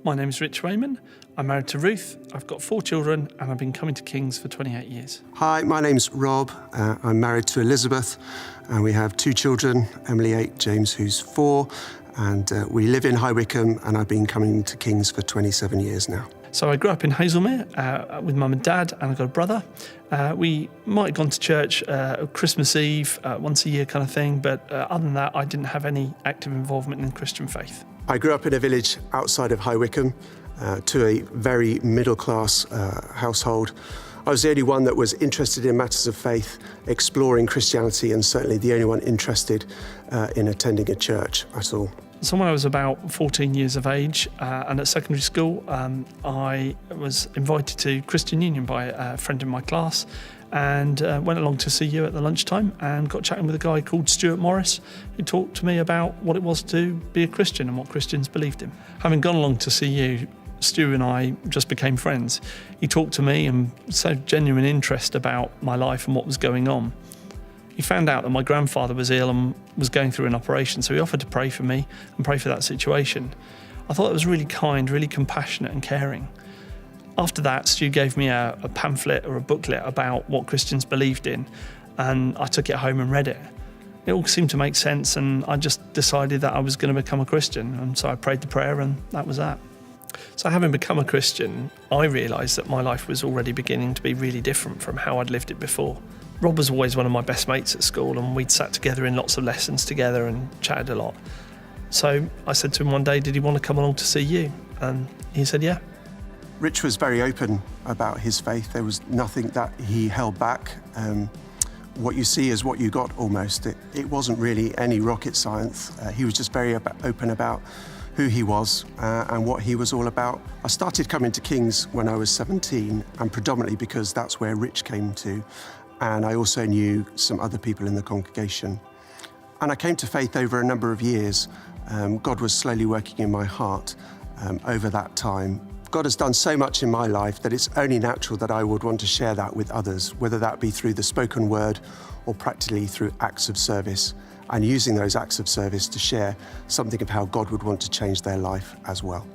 My name is Rich Raymond. I'm married to Ruth. I've got 4 children and I've been coming to King's for 28 years. Hi, my name's Rob. I'm married to Elizabeth and we have 2 children, Emily 8, James who's 4, and we live in High Wycombe and I've been coming to King's for 27 years now. So I grew up in Hazelmere with mum and dad, and I've got a brother. We might have gone to church Christmas Eve, once a year kind of thing, but other than that, I didn't have any active involvement in Christian faith. I grew up in a village outside of High Wycombe to a very middle-class household. I was the only one that was interested in matters of faith, exploring Christianity, and certainly the only one interested in attending a church at all. So when I was about 14 years of age and at secondary school, I was invited to Christian Union by a friend in my class and went along to CU at the lunchtime and got chatting with a guy called Stuart Morris, who talked to me about what it was to be a Christian and what Christians believed in. Having gone along to CU, Stu and I just became friends. He talked to me and showed genuine interest about my life and what was going on. He found out that my grandfather was ill and was going through an operation, so he offered to pray for me and pray for that situation. I thought it was really kind, really compassionate and caring. After that, Stu gave me a pamphlet or a booklet about what Christians believed in, and I took it home and read it. It all seemed to make sense, and I just decided that I was going to become a Christian, and so I prayed the prayer and that was that. So having become a Christian, I realised that my life was already beginning to be really different from how I'd lived it before. Rob was always one of my best mates at school, and we'd sat together in lots of lessons together and chatted a lot. So I said to him one day, did he want to come along to see you? And he said, yeah. Rich was very open about his faith. There was nothing that he held back. What you see is what you got almost. It wasn't really any rocket science. He was just very open about who he was and what he was all about. I started coming to King's when I was 17, and predominantly because that's where Rich came to. And I also knew some other people in the congregation. And I came to faith over a number of years. God was slowly working in my heart over that time. God has done so much in my life that it's only natural that I would want to share that with others, whether that be through the spoken word or practically through acts of service, and using those acts of service to share something of how God would want to change their life as well.